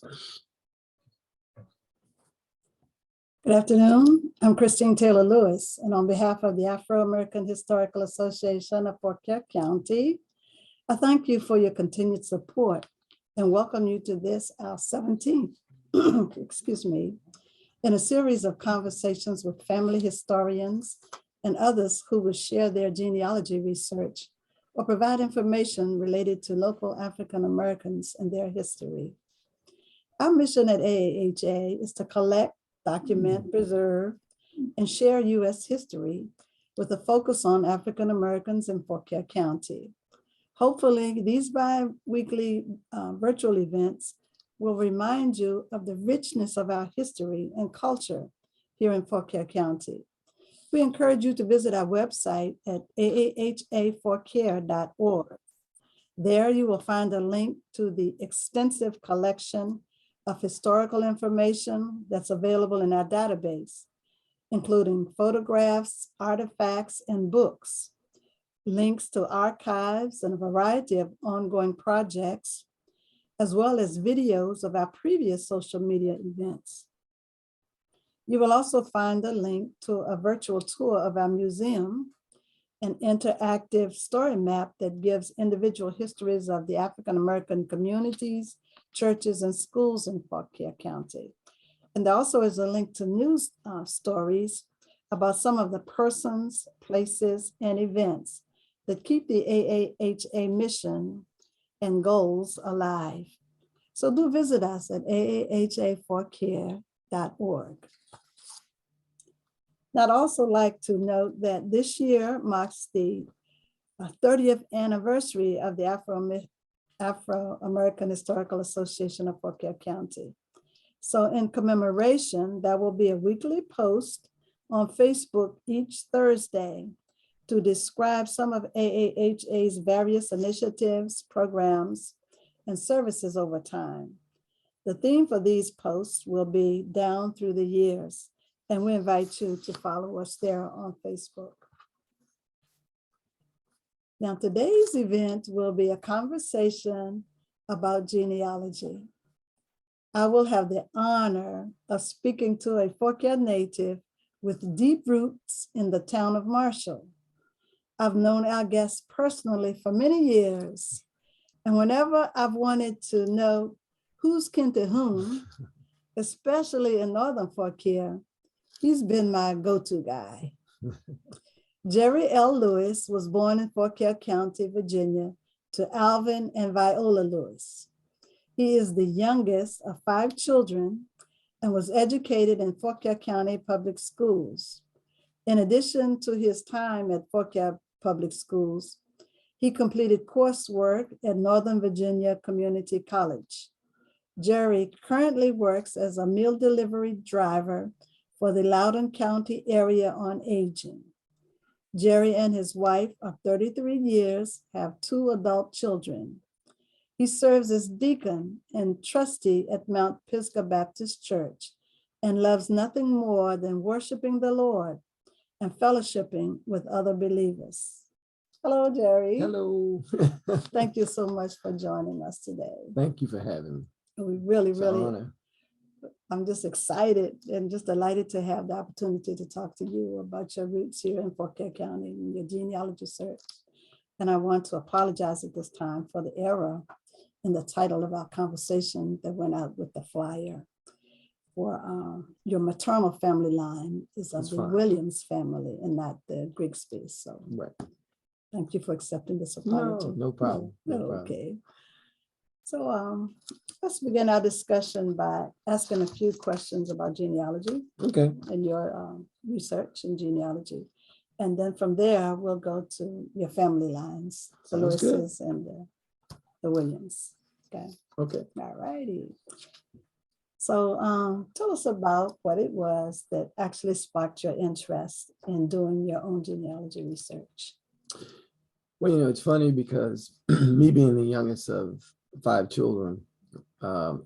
Good afternoon. I'm Christine Taylor Lewis, and on behalf of the Afro-American Historical Association of Fauquier County, I thank you for your continued support and welcome you to this, our 17th, excuse me, in a series of conversations with family historians and others who will share their genealogy research or provide information related to local African Americans and their history. Our mission at AAHA is to collect, document, preserve, and share U.S. history with a focus on African Americans in Fauquier County. Hopefully, these bi-weekly virtual events will remind you of the richness of our history and culture here in Fauquier County. We encourage you to visit our website at aahafauquier.org. There you will find a link to the extensive collection of historical information that's available in our database, including photographs, artifacts, and books, links to archives and a variety of ongoing projects, as well as videos of our previous social media events. You will also find a link to a virtual tour of our museum, an interactive story map that gives individual histories of the African American communities, churches, and schools in Fauquier County. And there also is a link to news stories about some of the persons, places, and events that keep the AAHA mission and goals alive. So do visit us at aahafauquier.org. Now, I'd also like to note that this year marks the 30th anniversary of the Afro-American Historical Association of Fauquier County. So in commemoration, there will be a weekly post on Facebook each Thursday to describe some of AAHA's various initiatives, programs, and services over time. The theme for these posts will be Down Through the Years, and we invite you to follow us there on Facebook. Now, today's event will be a conversation about genealogy. I will have the honor of speaking to a Fauquier native with deep roots in the town of Marshall. I've known our guest personally for many years, and whenever I've wanted to know who's kin to whom, especially in Northern Fauquier, he's been my go-to guy. Jerry L. Lewis was born in Fauquier County, Virginia, to Alvin and Viola Lewis. He is the youngest of 5 children and was educated in Fauquier County Public Schools. In addition to his time at Fauquier Public Schools, he completed coursework at Northern Virginia Community College. Jerry currently works as a meal delivery driver for the Loudoun County Area on Aging. Jerry and his wife of 33 years have 2 adult children. He serves as Deacon and Trustee at Mount Pisgah Baptist Church and loves nothing more than worshiping the Lord and fellowshipping with other believers. Hello, Jerry. Hello. Thank you so much for joining us today. Thank you for having me. We really, Honor. I'm just excited and just delighted to have the opportunity to talk to you about your roots here in Fauquier County and your genealogy search. And I want to apologize at this time for the error in the title of our conversation that went out with the flyer. For your maternal family line is of the Williams family and not the Grigsby. So right. Thank you for accepting this apology. No problem. No problem. Okay. So let's begin our discussion by asking a few questions about genealogy. Okay. And your research in genealogy. And then from there, we'll go to your family lines, the Lewises and the Williams. Okay. Okay. All righty. So tell us about what it was that actually sparked your interest in doing your own genealogy research. Well, it's funny because me being the youngest of 5 children,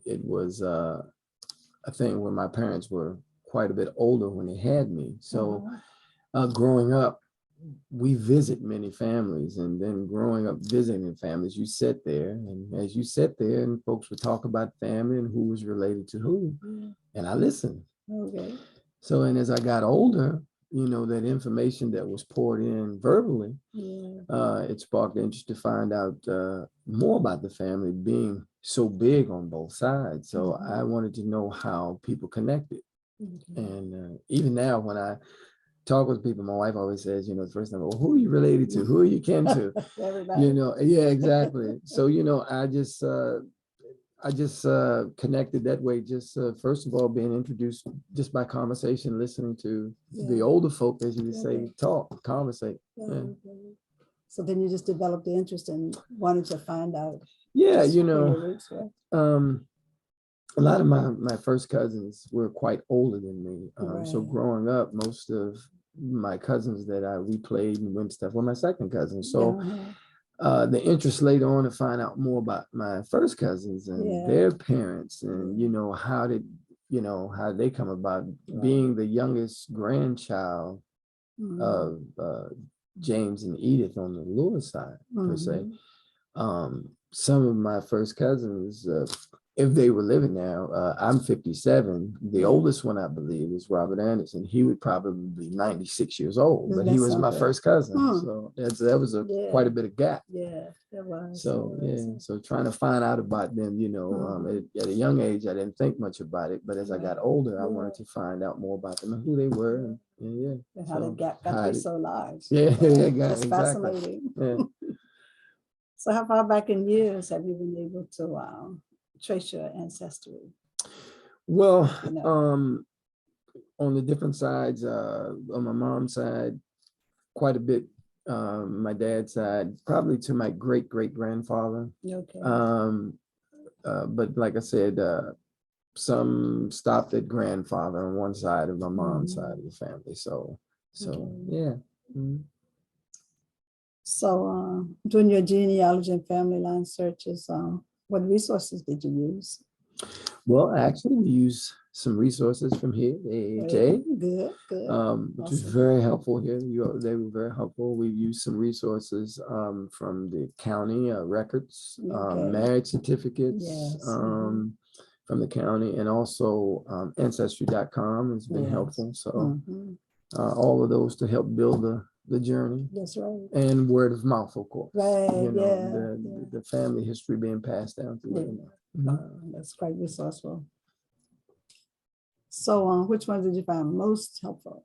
it was a thing where my parents were quite a bit older when they had me. So growing up, we visit many families, and then growing up visiting families, you sit there, and as you sit there, and folks would talk about family and who was related to who, and I listened. Okay. So, and as I got older, that information that was poured in verbally, it sparked interest to find out more about the family being so big on both sides. So I wanted to know how people connected. And even now, when I talk with people, my wife always says, the first time, well, who are you related to? Who are you kin to? Everybody. Yeah, exactly. So, I just connected that way, just first of all, being introduced just by conversation, listening to the older folk, as you would say, talk, conversate. Yeah. So then you just developed the interest in wanting to find out. Yeah, where your roots were. A lot of my first cousins were quite older than me. So growing up, most of my cousins that we played and went stuff were my second cousins. So the interest later on to find out more about my first cousins and their parents, and how did they come about being the youngest grandchild of James and Edith on the Lewis side, per se. Some of my first cousins, if they were living now, I'm 57. The oldest one, I believe, is Robert Anderson. He would probably be 96 years old, but he was my first cousin. So that was quite a bit of gap. Yeah, that was. So so trying to find out about them, at a young age, I didn't think much about it, but as I got older, I wanted to find out more about them and who they were, and how the gap got to be so large. It's fascinating. So how far back in years have you been able to trace your ancestry? Well, on the different sides, on my mom's side, quite a bit. My dad's side, probably to my great grandfather. Okay. But like I said, some stopped at grandfather on one side of my mom's side of the family. So yeah. So doing your genealogy and family line searches, what resources did you use? Well, actually, we use some resources from here, AAHA, good, which was very helpful here. They were very helpful. We used some resources from the county records, marriage certificates from the county, and also ancestry.com has been helpful. So all of those to help build the journey. That's right. And word of mouth, of course. Right. The family history being passed down to that's quite resourceful. So which one did you find most helpful?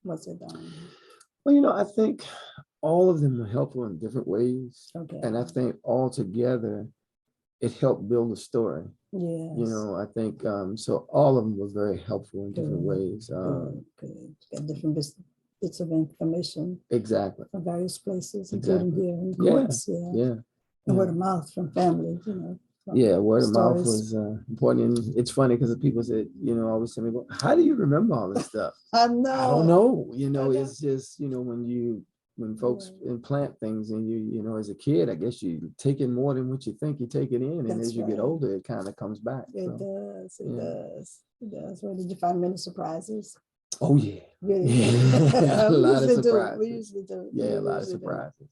What's it done? Well, I think all of them were helpful in different ways. Okay. And I think all together, it helped build a story. Yes. I think so all of them were very helpful in different ways. Good. Got different bits of information. Exactly. From various places, including here in courts. And word of mouth from family, word of mouth was important. And it's funny because people said, always tell me, well, how do you remember all this stuff? I know. I don't know. It's just, when folks implant things in you, as a kid, I guess you take in more than what you think you take it in. And as you get older, it kind of comes back. It does. Where did you find many surprises? Oh, yeah. Really? A lot of surprises. We usually do. Yeah, a lot of surprises.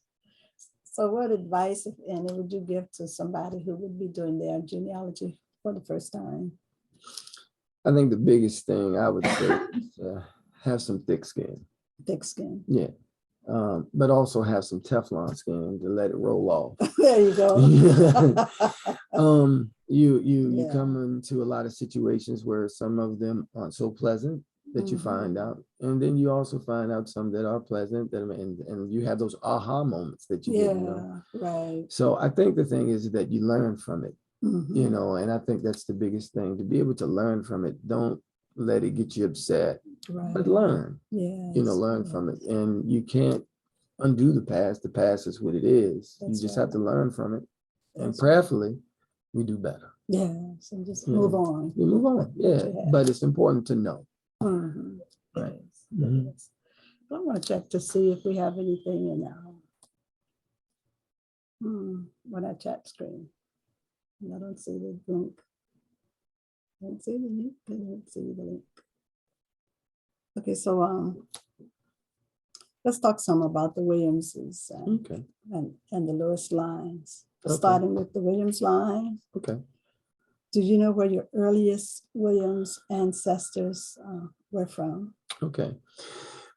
So what advice, if any, would you give to somebody who would be doing their genealogy for the first time? I think the biggest thing I would say is have some thick skin. Thick skin. Yeah. But also have some Teflon skin to let it roll off. There you go. You come into a lot of situations where some of them aren't so pleasant that you find out, and then you also find out some that are pleasant, and you have those aha moments that you didn't know. Right. So I think the thing is that you learn from it, and I think that's the biggest thing, to be able to learn from it. Don't let it get you upset, but learn. Learn from it, and you can't undo the past. The past is what it is. You just have to learn from it, and prayerfully, we do better. So just move on. You move on. But it's important to know. Right. I want to check to see if we have anything in on our chat screen. I don't see the link. I don't see the link. I don't see the link. Okay, so let's talk some about the Williamses Okay. and the Lewis lines. Okay. Starting with the Williams line. Okay. Do you know where your earliest Williams ancestors were from? Okay.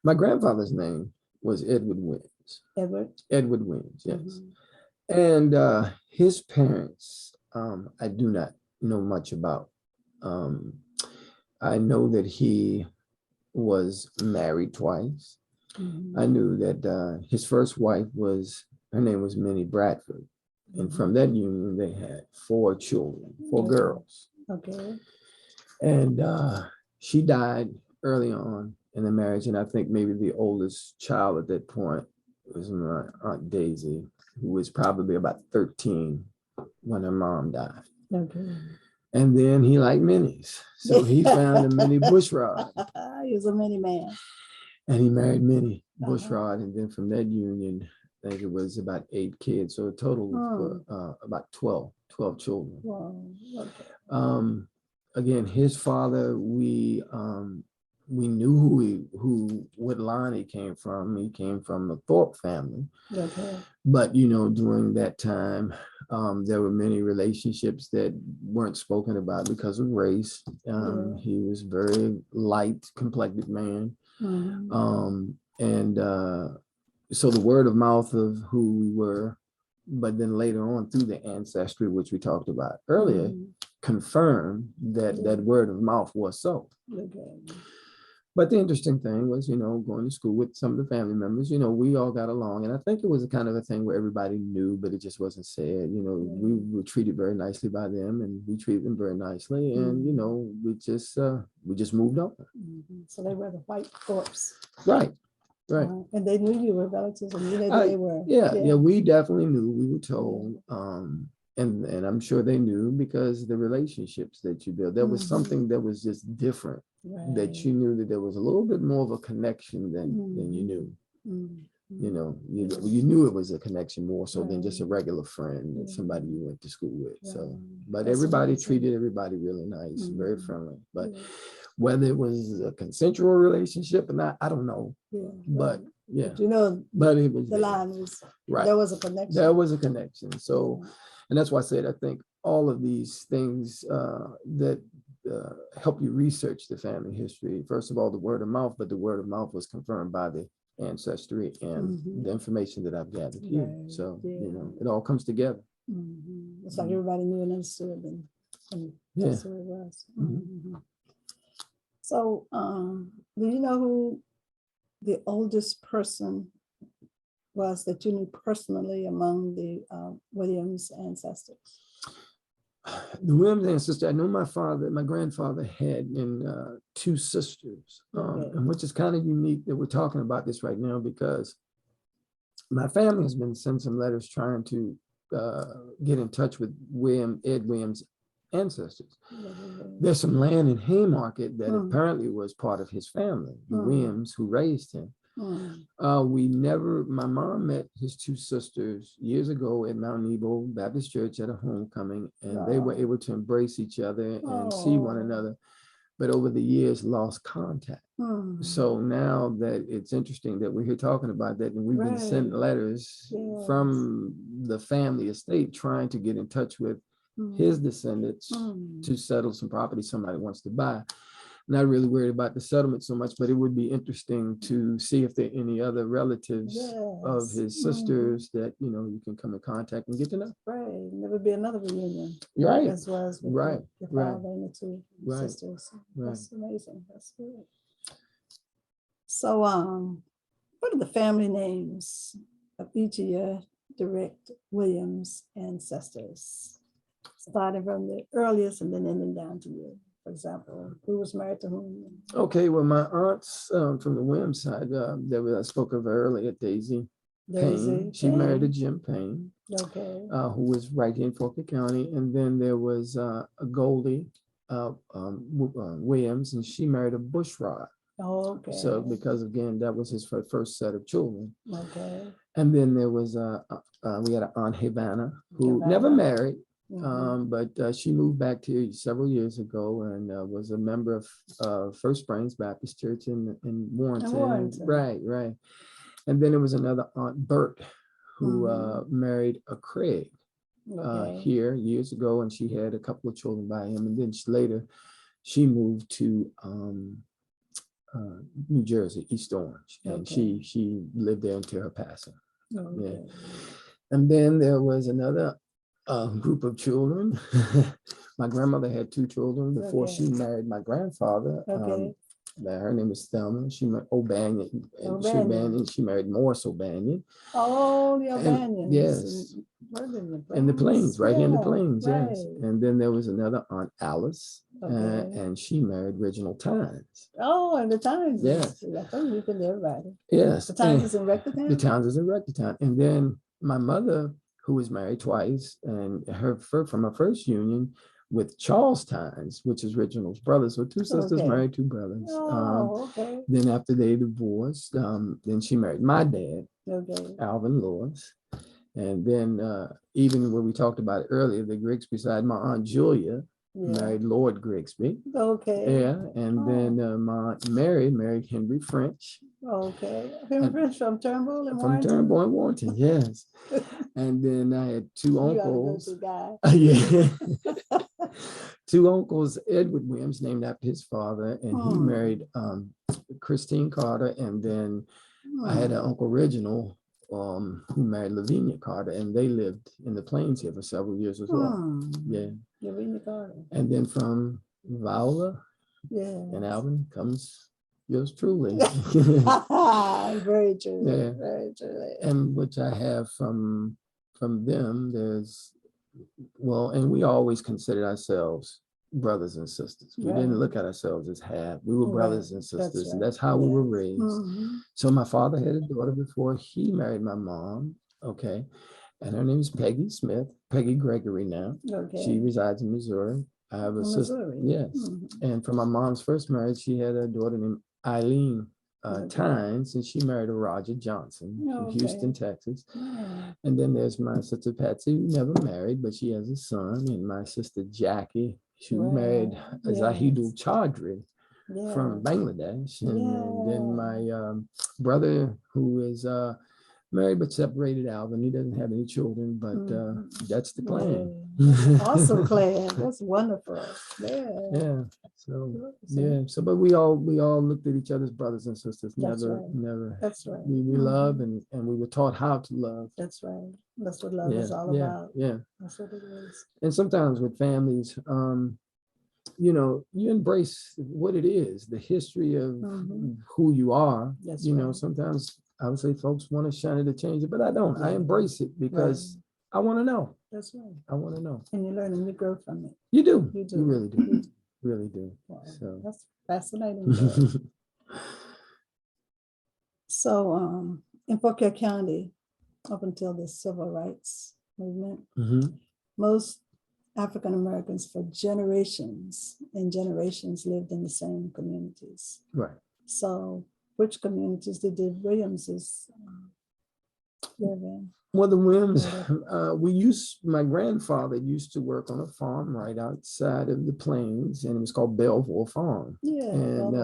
My grandfather's name was Edward Williams. Edward Williams, yes. Mm-hmm. And his parents, I do not know much about. I know that he was married twice. Mm-hmm. I knew that his first wife her name was Minnie Bradford. And from that union, they had 4 children, 4 girls. Okay. And she died early on in the marriage. And I think maybe the oldest child at that point was my Aunt Daisy, who was probably about 13 when her mom died. Okay. And then he liked minis. So he found a mini bushrod. He was a mini man. And he married Minnie Bushrod. And then from that union, I think it was about 8 kids. So a total of about 12 children. Wow. Okay. Again, his father, we knew what line he came from. He came from the Thorpe family. Okay. But, during that time, there were many relationships that weren't spoken about because of race. He was a very light complected man. Mm-hmm. So the word of mouth of who we were, but then later on through the ancestry, which we talked about earlier, confirmed that word of mouth was so. Okay. But the interesting thing was, going to school with some of the family members, we all got along. And I think it was a kind of a thing where everybody knew, but it just wasn't said. We were treated very nicely by them and we treated them very nicely. And, we just moved on. Mm-hmm. So they were the white Thorpes. Right. Right. And they knew you were relatives and you knew they were. Yeah, we definitely knew. We were told. And I'm sure they knew because the relationships that you built, there was something that was just different, that you knew that there was a little bit more of a connection than you knew. You knew it was a connection more so than just a regular friend and somebody you went to school with. So, but that's everybody amazing. Treated everybody really nice, very friendly. But whether it was a consensual relationship or not, I don't know. But yeah, but it was the line was right. There was a connection. There was a connection. So, and that's why I said I think all of these things that help you research the family history. First of all, the word of mouth, but the word of mouth was confirmed by the ancestry and the information that I've gathered here. So it all comes together. It's like everybody knew and understood, and that's who it was. So, do you know who the oldest person was that you knew personally among the Williams ancestors? The Williams ancestor, I know my grandfather had 2 sisters, and which is kind of unique that we're talking about this right now because my family has been sending some letters trying to get in touch with Ed Williams' ancestors. There's some land in Haymarket that apparently was part of his family, the Williams who raised him. My mom met his 2 sisters years ago at Mount Nebo Baptist Church at a homecoming, and they were able to embrace each other and see one another, but over the years lost contact. So now that it's interesting that we're here talking about that, and we've been sending letters from the family estate trying to get in touch with his descendants to settle some property somebody wants to buy. Not really worried about the settlement so much, but it would be interesting to see if there are any other relatives of his sisters that you can come in contact and get to know. Right, there would be another reunion. Right, as well as with the father and the 2 sisters. That's amazing. That's good. So, what are the family names of each of your direct Williams ancestors, starting from the earliest and then ending down to you? For example, who was married to whom? Okay, well, my aunts from the Williams side, I spoke of her earlier, Daisy Payne. She married to Jim Payne, who was right here in Fauquier County. And then there was a Goldie Williams, and she married a Bushrod. So because again, that was his first set of children. And then there was we had an Aunt Havana who never married. But she moved back here several years ago and was a member of First Springs Baptist Church in Warrenton. Right. And then there was another Aunt Bert who married a Craig here years ago, and she had a couple of children by him. And then later she moved to New Jersey, East Orange, and she lived there until her passing. Yeah. And then there was another group of children. My grandmother had 2 children before she married my grandfather. Her name was Thelma. She married O'Banion, and she married Morris O'Banion. Oh, the O'Banions. Yes. In the Plains, right here in the Plains, yes. And then there was another Aunt Alice, and she married Reginald Tynes. Oh, and the Tynes. Yes. I think you can everybody. Yes. The Tynes is in Rectortown? The Tynes is in Rectortown. And then my mother, who was married twice, and from her first union with Charles Tynes, which is Reginald's brother. So 2 sisters married 2 brothers. Then after they divorced, then she married my dad, Alvin Lewis. And then even when we talked about it earlier, the Grigsby side, my Aunt Julia married Lord Grigsby. Yeah. And then my Aunt Mary married Henry French. Henry French from Turnbull and Warrenton? From Turnbull and Warrenton, yes. And then I had 2 uncles. Yeah. 2 uncles, Edward Williams, named after his father, and he married Christine Carter. And then I had an Uncle Reginald who married Lavinia Carter, and they lived in the Plains here for several years as well. Yeah. Lavinia Carter. And then from Viola and Alvin comes yours truly. Very true. Yeah. Very true. And which I have from them, there's, well, and we always considered ourselves brothers and sisters. We didn't look at ourselves as half. We were brothers and sisters, and that's how we were raised. So my father had a daughter before he married my mom, and her name is Peggy Smith, Peggy Gregory now. She resides in Missouri. I have a sister, and from my mom's first marriage, she had a daughter named Eileen Tynes, and she married a Roger Johnson in Houston, Texas. And then there's my sister Patsy, who never married, but she has a son, and my sister Jackie, she married Zahidul Chaudhry from Bangladesh. And then my brother, who is married but separated, Alvin, he doesn't have any children, but that's the clan. Awesome clan. That's wonderful. So but we all looked at each other as brothers and sisters. That's Never. That's right. We love, and we were taught how to love. That's right. That's what love is all about. Yeah. That's what it is. And sometimes with families, you embrace what it is, the history of who you are. Sometimes I would say folks want to shun it or change it, but I don't. I embrace it because I want to know. That's right. I want to know. And you learn and you grow from it. You do. You do. You really do. Really do. Wow. So that's fascinating. So in Fauquier County, up until the civil rights movement, most African Americans for generations and generations lived in the same communities. Right. So which communities did the Williamses live in? Well, the Williams, my grandfather used to work on a farm right outside of the Plains, and it was called Belleville Farm. And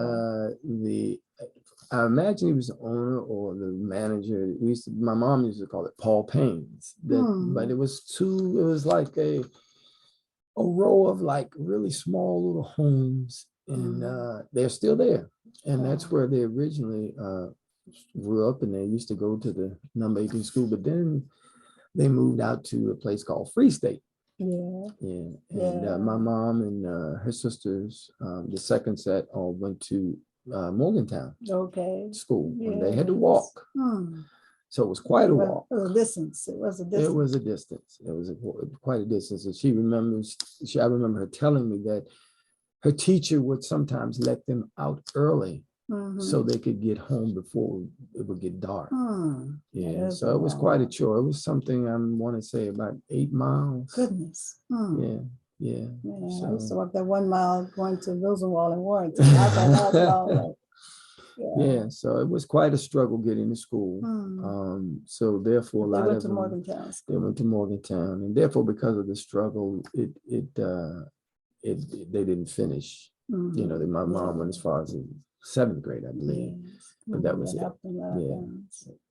I imagine he was the owner or the manager. My mom used to call it Paul Payne's. But it was like a row of like really small little homes, and they're still there. And that's where they originally grew up, and they used to go to the number 18 school, but then they moved out to a place called Free State. And my mom and her sisters, the second set, all went to Morgantown school, and they had to walk. So it was quite a walk. It was a distance. It was a distance. It was a distance. It was quite a distance. And I remember her telling me that her teacher would sometimes let them out early so they could get home before it would get dark. So it was quite a chore. It was something I want to say about 8 miles. Goodness. Yeah. I used to walk that 1 mile going to Rosenwald and Warrenton. I thought that was long. So it was quite a struggle getting to school. So therefore, they went to Morgantown. They went to Morgantown, and therefore, because of the struggle, they didn't finish. My mom went as far as 7th grade, I believe. Yes. But that was it. helped them out, Yeah.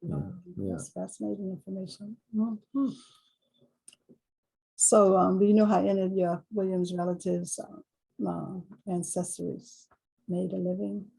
yeah. Yeah. That's fascinating information. Mhm. So, do you know how any of your Williams relatives, ancestors made a living?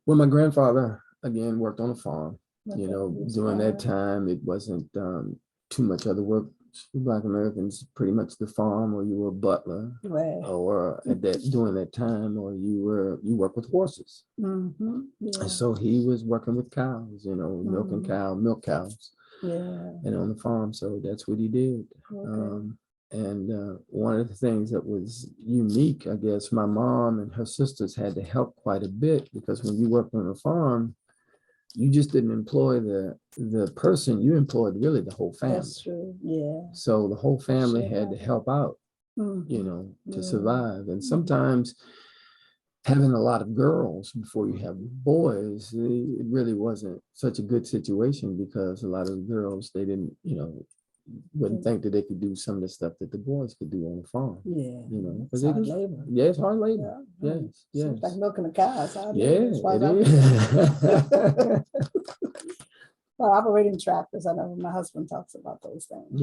Well, my grandfather, again, worked on a farm. Okay, During that time, it wasn't too much other work for Black Americans, pretty much the farm, or you were a butler, Right. or during that time, or you work with horses. Mm-hmm. Yeah. And so he was working with cows, milking milk cows, and on the farm. So that's what he did. Okay. And one of the things that was unique, I guess, my mom and her sisters had to help quite a bit, because when you worked on a farm, you just didn't employ the person, you employed really the whole family. That's true. Yeah. So the whole family had to help out, to survive. And sometimes having a lot of girls before you have boys, it really wasn't such a good situation, because a lot of the girls, they didn't, wouldn't think that they could do some of the stuff that the boys could do on the farm. Yeah. Because it's hard labor. Yeah, it's hard labor. Yeah. Yes. It's like milking a cow. It's hard Yeah, labor, it is. Well, operating tractors, I know my husband talks about those things.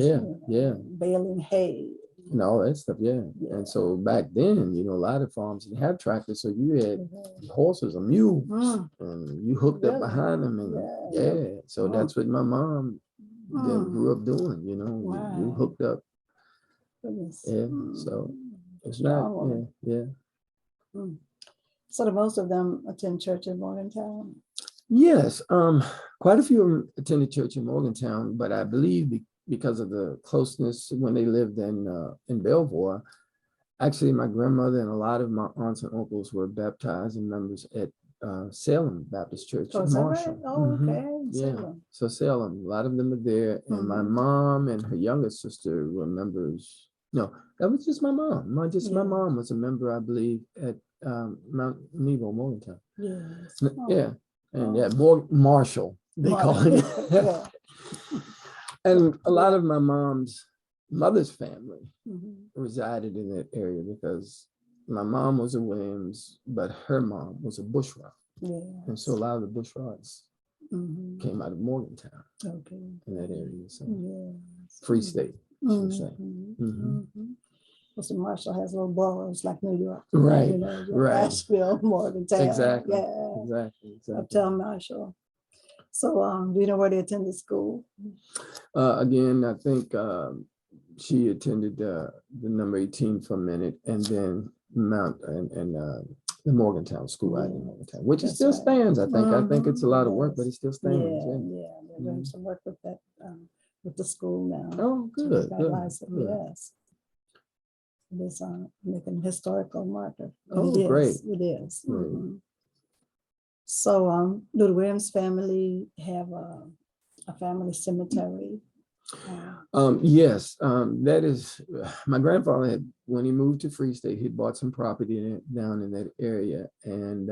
Yeah. Baling hay. And all that stuff, yeah. And so back then, a lot of farms didn't have tractors, so you had horses or mules, and you hooked up behind them, and so that's what my mom grew up doing. You hooked up. Goodness. Yeah, so it's not. Yeah. So do most of them attend church in Morgantown? Yes, quite a few of them attended church in Morgantown, but I believe because of the closeness when they lived in Belvoir, actually my grandmother and a lot of my aunts and uncles were baptized and members at Salem Baptist Church in Marshall. Right? Oh, okay. Yeah, so Salem, a lot of them are there, and my mom and her younger sister were members. No, that was just my mom. My mom was a member, I believe, at Mount Nebo, Morgantown. Yes. Yeah, and Marshall, they call it. And a lot of my mom's mother's family resided in that area, because my mom was a Williams, but her mom was a Bushrod. And so a lot of the Bushrods came out of Morgantown, in that area. So Free State, should say. Well, so Marshall has little boroughs like New York. Right. Right. Nashville, Morgantown. Exactly. Yeah. Exactly. Uptown Marshall. So do you know where they attended school? Again, I think she attended the number 18 for a minute, and then the Morgantown school out in Morgantown, which it still stands. I think it's a lot of work, but it still stands. Yeah. They're doing some work with that with the school now. Oh, good. Yes. It is making a historical marker. Oh, great. It is. So do the Williams family have a family cemetery? Yes, that is, my grandfather had, when he moved to Free State, he bought some property down in that area, and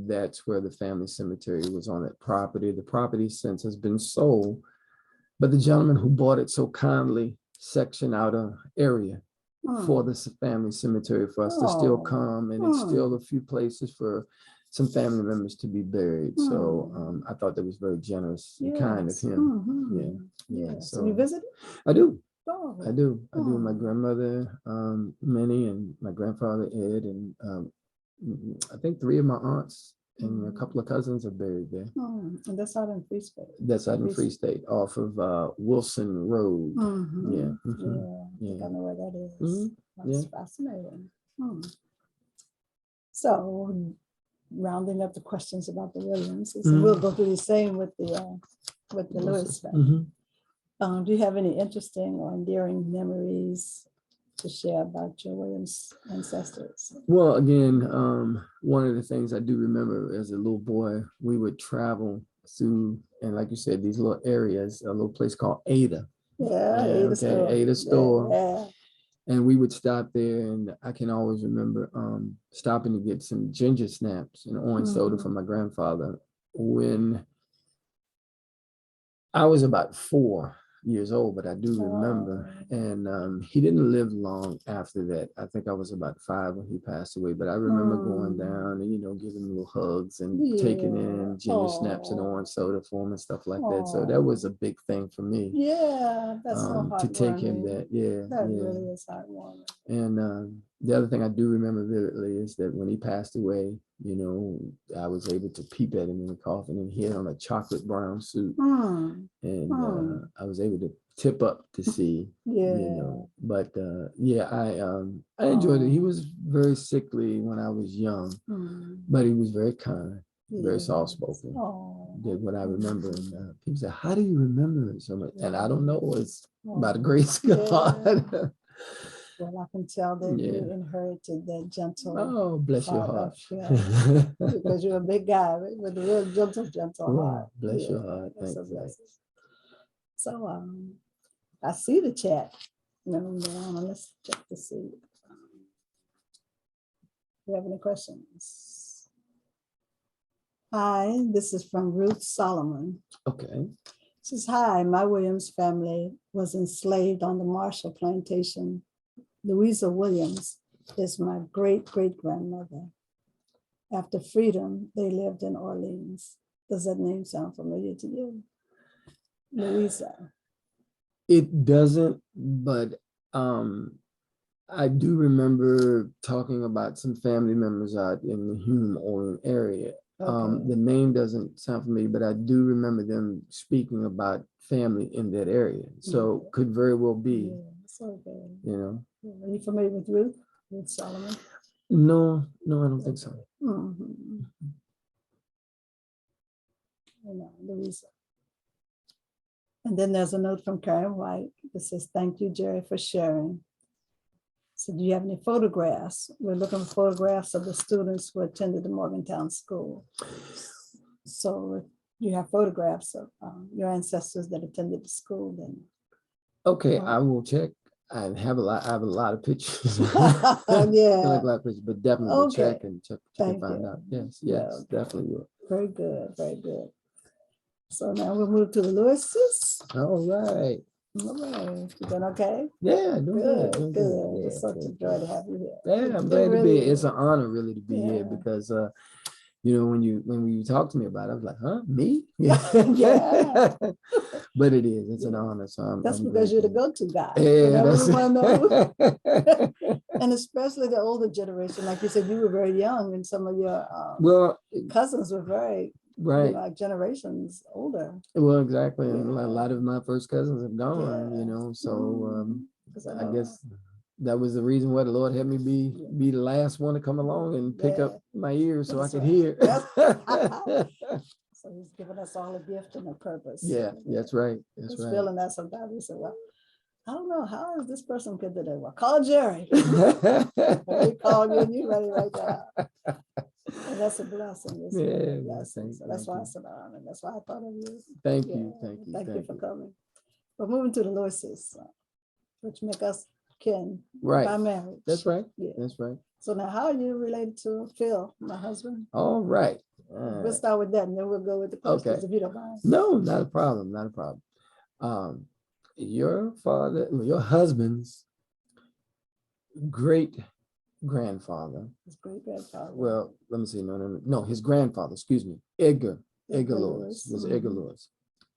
that's where the family cemetery was, on that property. The property since has been sold, but the gentleman who bought it so kindly sectioned out an area for the family cemetery for us to still come, and it's still a few places for some family members to be buried. So I thought that was very generous and kind of him. Yeah. So you visited? I do. I do. My grandmother, Minnie, and my grandfather, Ed, and I think 3 of my aunts and a couple of cousins are buried there. And that's out in Free State. That's out in Free State, off of Wilson Road. Yeah. I know where that is. That's fascinating. So, rounding up the questions about the Williams, we'll go through the same with the Lewis family. Do you have any interesting or endearing memories to share about your Williams ancestors? Well, again, one of the things I do remember as a little boy, we would travel through, and like you said, these little areas, a little place called Ada. Ada store. Yeah. And we would stop there, and I can always remember stopping to get some ginger snaps and orange soda from my grandfather when I was about 4. years old, but I do remember. And he didn't live long after that. I think I was about 5 when he passed away, but I remember going down and, giving little hugs and taking in ginger snaps and orange soda for him and stuff like that. So that was a big thing for me. Yeah, that's so heartwarming. To take him that, That really is heartwarming. And the other thing I do remember vividly is that when he passed away, I was able to peep at him in the coffin, and he had on a chocolate brown suit, and I was able to tip up to see, But I enjoyed it. He was very sickly when I was young, but he was very kind, very soft-spoken. Did what I remember, and people say, "How do you remember it so much?" And I don't know. It's by the grace of God. Well, I can tell that you inherited that gentle. Oh, bless your heart. Because you're a big guy with a real gentle heart. Bless your heart. Thank you. So I see the chat. Let's check to see. Do you have any questions? Hi, this is from Ruth Solomon. Okay. She says, hi, my Williams family was enslaved on the Marshall Plantation. Louisa Williams is my great-great-grandmother. After freedom, they lived in Orleans. Does that name sound familiar to you? Louisa. It doesn't, but I do remember talking about some family members out in the Loudoun area. Okay. The name doesn't sound familiar, but I do remember them speaking about family in that area. So could very well be. Yeah, so good. Are you familiar with Ruth Solomon? No, I don't think so. Louisa. And then there's a note from Karen White that says, thank you, Jerry, for sharing. So do you have any photographs? We're looking for photographs of the students who attended the Morgantown school. So if you have photographs of your ancestors that attended the school, then. Okay, I will check. I have a lot of pictures. Yeah. A lot of pictures, but definitely check and find out. Yes, definitely will. Very good, very good. So now we'll move to the Lewises. All right. You doing okay? Yeah, doing good. Good. It's such a joy to have you here. Yeah, I'm glad to be here. It's an honor really to be here because when you talk to me about it, I was like, huh, me? Yeah. But it is. It's an honor. So that's because you're the go-to guy. Yeah, that's and especially the older generation, like you said, you were very young, and some of your cousins were very like generations older. Well, exactly. And a lot of my first cousins have gone. So I guess that was the reason why the Lord had me be the last one to come along and pick up my ears so I could hear. So he's given us all a gift and a purpose. Yeah, that's right. That's right. Feeling that sometimes we say, well, I don't know, how is this person good today? Well, call Jerry. He called you and you ready right now. And that's a blessing. So that's why I said, and that's why I thought of you. Thank you for coming. But moving to the Lewises, which make us kin by marriage. That's right. That's right. So now, how are you related to Phil, my husband? All right. We'll start with that, and then we'll go with the questions if you don't mind. No, not a problem. Not a problem. Your husband's great grandfather. His great grandfather. Well, let me see. No, his grandfather. Excuse me, Edgar Lewis was Edgar Lewis.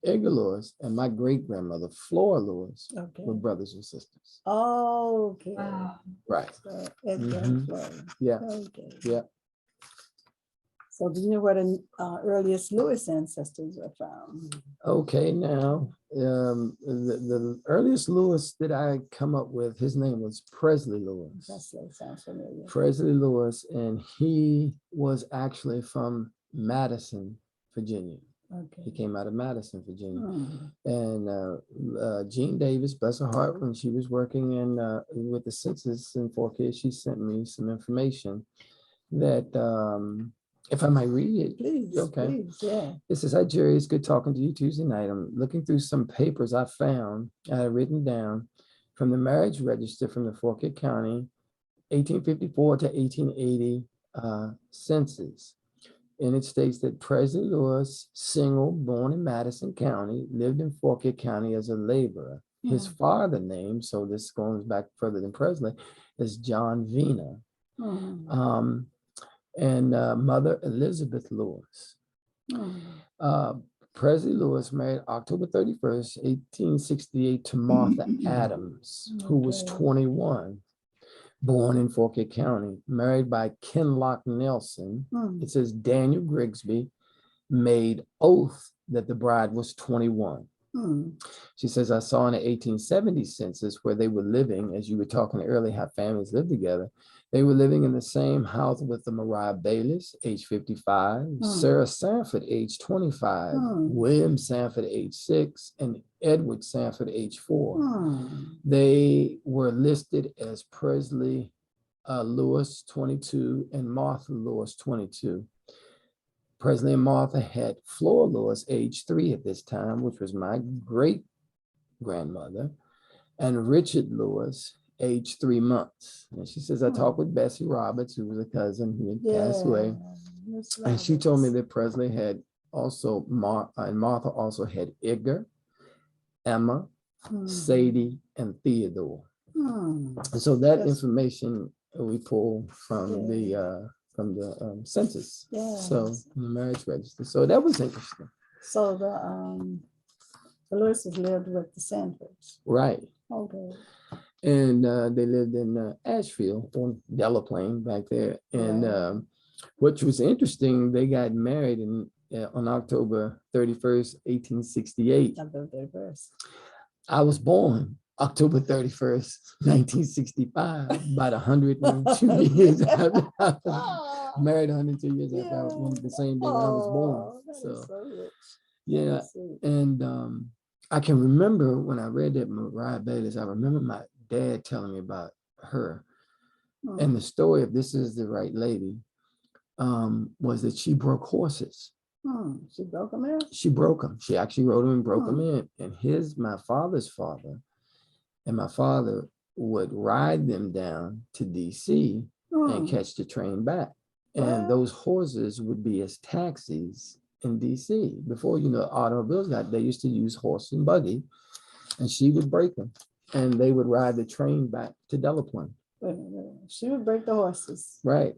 Edgar Lewis and my great grandmother Flora Lewis were brothers and sisters. Oh, okay. Wow. Right. So Edgar and Flora. Yeah. Okay. Yeah. So do you know where the earliest Lewis ancestors are found? Okay, now the earliest Lewis that I come up with, his name was Presley Lewis. Presley sounds familiar. Presley Lewis, and he was actually from Madison, Virginia. Okay. He came out of Madison, Virginia. And Jean Davis, bless her heart, when she was working with the census in Fauquier, she sent me some information that if I might read it. Please, okay. Please, yeah. It says, hi, Jerry, it's good talking to you Tuesday night. I'm looking through some papers I found, I had written down from the marriage register from the Fauquier County, 1854 to 1880 census. and it states that Presley Lewis, single, born in Madison County, lived in Fauquier County as a laborer. His father name, so this goes back further than Presley, is John Vina, and mother Elizabeth Lewis. Presley Lewis married October 31st, 1868 to Martha Adams, who was 21, born in Fauquier County, married by Kenlock Nelson. It says Daniel Grigsby made oath that the bride was 21. She says, I saw in the 1870 census where they were living, as you were talking earlier, how families live together. They were living in the same house with the Mariah Bayless, age 55, Sarah Sanford, age 25, William Sanford, age 6, and Edward Sanford, age 4. They were listed as Presley Lewis, 22, and Martha Lewis, 22. Presley and Martha had Flora Lewis, age 3 at this time, which was my great-grandmother, and Richard Lewis, age 3 months. And she says, I talked with Bessie Roberts, who was a cousin who had passed away. And she told me that Presley had also, and Martha also had Edgar, Emma, Sadie, and Theodore. And so that information we pull from the census, so the marriage register. So that was interesting. So the Lewises lived with the Sanfords. Right. Okay. And they lived in Asheville on Delaplane back there. And which was interesting, they got married on October 31st, 1868. October 31st. I was born October 31st, 1965, about 102 years after I was married, 102 years after I was born, the same day I was born. So yeah, and I can remember when I read that Mariah Bayless, I remember my dad telling me about her. And the story of This Is the Right Lady was that she broke horses. She broke them in? She broke them. She actually rode them and broke them in. And my father's father and my father would ride them down to DC and catch the train back. And those horses would be as taxis in DC. Before, automobiles they used to use horse and buggy, and she would break them. And they would ride the train back to Delaplane. She would break the horses. Right.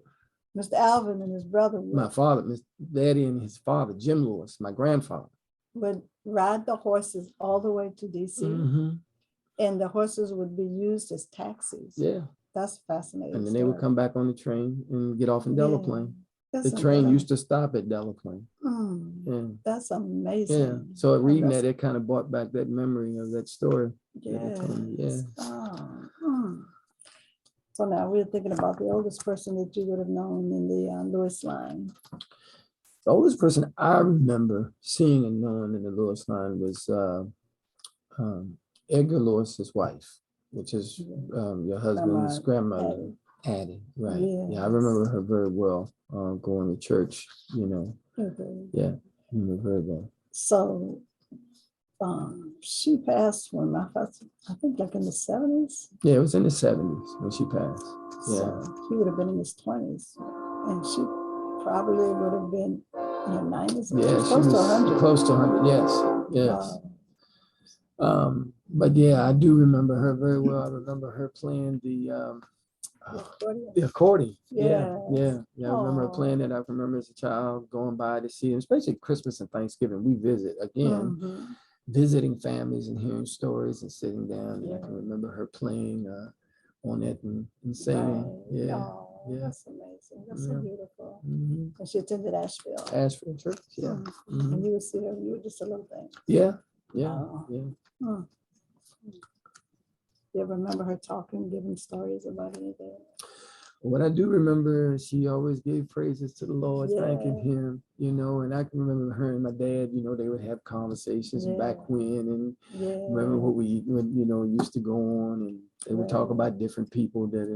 Mr. Alvin and his brother my father, Mr. Daddy and his father, Jim Lewis, my grandfather, would ride the horses all the way to DC. And the horses would be used as taxis. Yeah. That's fascinating. And then they would come back on the train and get off in Delaplane. The train used to stop at Delaplane. That's amazing. Yeah. So reading that, it kind of brought back that memory of that story. Yes. So now we're thinking about the oldest person that you would have known in the Lewis line. The oldest person I remember seeing and knowing in the Lewis line was Edgar Lewis's wife, which is your husband's grandmother, Addie. Right. Yes. Yeah, I remember her very well, going to church, Yeah, I remember very well. So she passed when I think like in the 70s. Yeah, it was in the 70s when she passed. Yeah. So he would have been in his 20s, and she probably would have been in her 90s. Yeah, close to 100. Close to 100, yes. But yeah, I do remember her very well. I remember her playing the accordion. Yeah. I remember her playing it. I remember as a child going by to see, especially Christmas and Thanksgiving. We visit again, visiting families and hearing stories and sitting down. And I can remember her playing on it and singing. That's amazing. That's so beautiful. And she attended Asheville Church. Yeah. And you would see her. You were just a little thing. Yeah. You ever remember her talking, giving stories about anything? What I do remember, she always gave praises to the Lord, thanking him, and I can remember her and my dad, they would have conversations back when, and remember what we used to go on, and they would talk about different people that,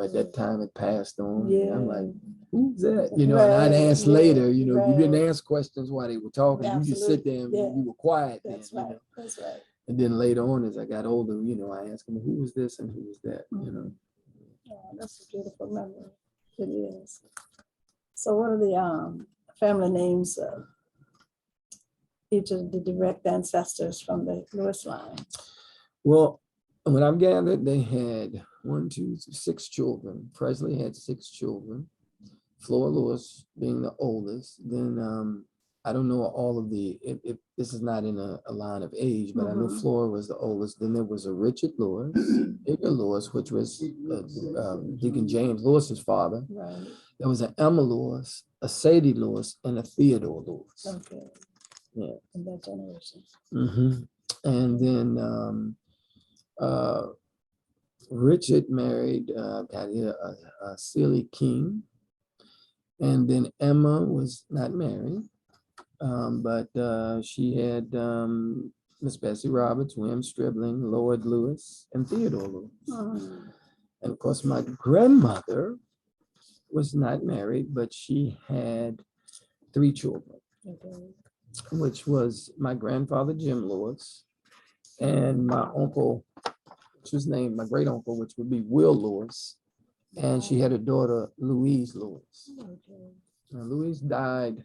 at that time had passed on. I'm like, who's that? And I'd ask later, you didn't ask questions while they were talking. You just sit there and you were quiet. That's right. That's right. And then later on, as I got older, I asked them, who was this and who was that, Oh, that's a beautiful memory. It is. So what are the family names of each of the direct ancestors from the Lewis line? Well, when I've gathered, they had 6 children. Presley had 6 children. Flora Lewis being the oldest. Then I don't know all of if this is not in a line of age, but I know Flora was the oldest. Then there was a Richard Lewis, Edgar Lewis, which was Deacon James Lewis's father. Right. There was an Emma Lewis, a Sadie Lewis, and a Theodore Lewis. Okay. Yeah. In that generation. And then Richard married Celie King. And then Emma was not married, but she had Miss Bessie Roberts, William Stribling, Lord Lewis, and Theodore Lewis. And of course, my grandmother was not married, but she had 3 children, which was my grandfather, Jim Lewis, and my uncle, which was named my great uncle, which would be Will Lewis. And she had a daughter, Louise Lewis. Now, Louise died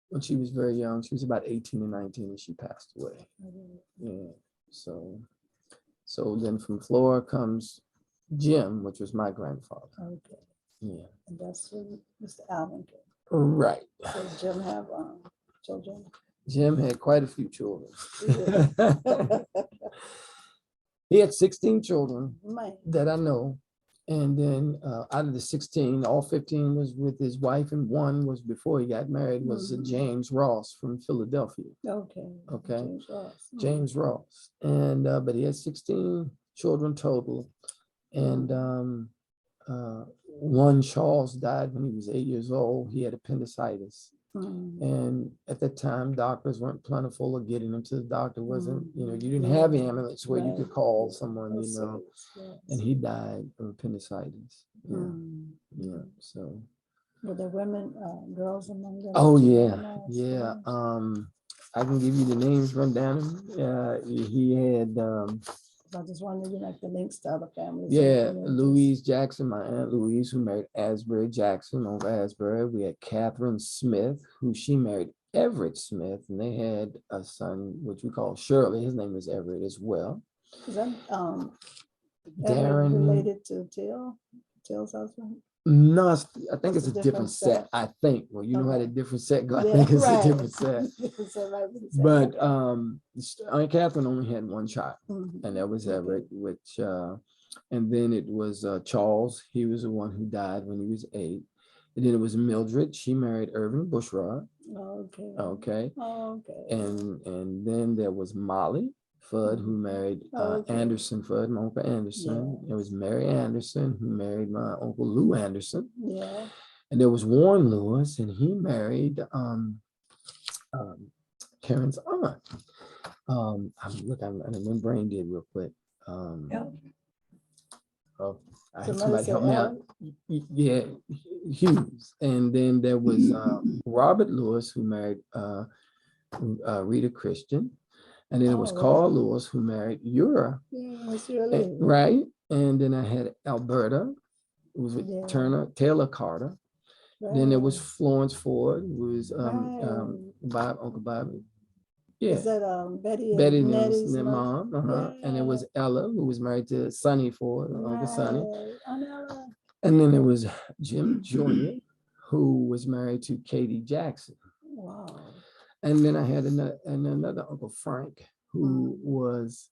when she was very young. She was about 18 or 19 and she passed away. Yeah. So then from Flora comes Jim, which was my grandfather. Okay. Yeah. And that's who Mr. Alvin came. Right. So Jim have children? Jim had quite a few children. He had 16 children that I know. And then out of the 16, all 15 was with his wife, and one was before he got married, was James Ross from Philadelphia. Okay. James Ross. James Ross. And but he had 16 children total. And one, Charles, died when he was 8 years old. He had appendicitis. And at that time, doctors weren't plentiful, or getting him to the doctor wasn't, you didn't have ambulance where you could call someone, and he died of appendicitis. Yeah. So. Were there women, girls among them? Oh yeah. Yeah. I can give you the names, run down. He had. I just wanted to like the links to other families. Yeah, Louise Jackson, my Aunt Louise, who married Asbury Jackson over Asbury. We had Catherine Smith, who she married Everett Smith, and they had a son, which we call Shirley. His name is Everett as well. Is that Darren related to Till's husband? No, I think it's a different set. I think. Well, you know how the different set go. I think it's a different set. But Aunt Catherine only had one child, and that was Everett. Which, and then it was Charles. He was the one who died when he was 8. And then it was Mildred. She married Irvin Bushrod. Okay. And then there was Molly Fudd, who married Anderson Fudd, my Uncle Anderson. It was Mary Anderson, who married my Uncle Lou Anderson. Yeah. And there was Warren Lewis, and he married Karen's aunt. I'm brain dead real quick. Somebody help me out. Yeah, Hughes. And then there was Robert Lewis, who married Rita Christian. And then it was Carl Lewis, who married Ura. Right. And then I had Alberta, who was with Taylor Carter. Then there was Florence Ford, who was Uncle Bobby. Yeah. Is that Betty and their mom? And it was Ella, who was married to Sonny Ford, Uncle Sonny. And then there was Jim Jr., who was married to Katie Jackson. Wow. And then I had another Uncle Frank, who was,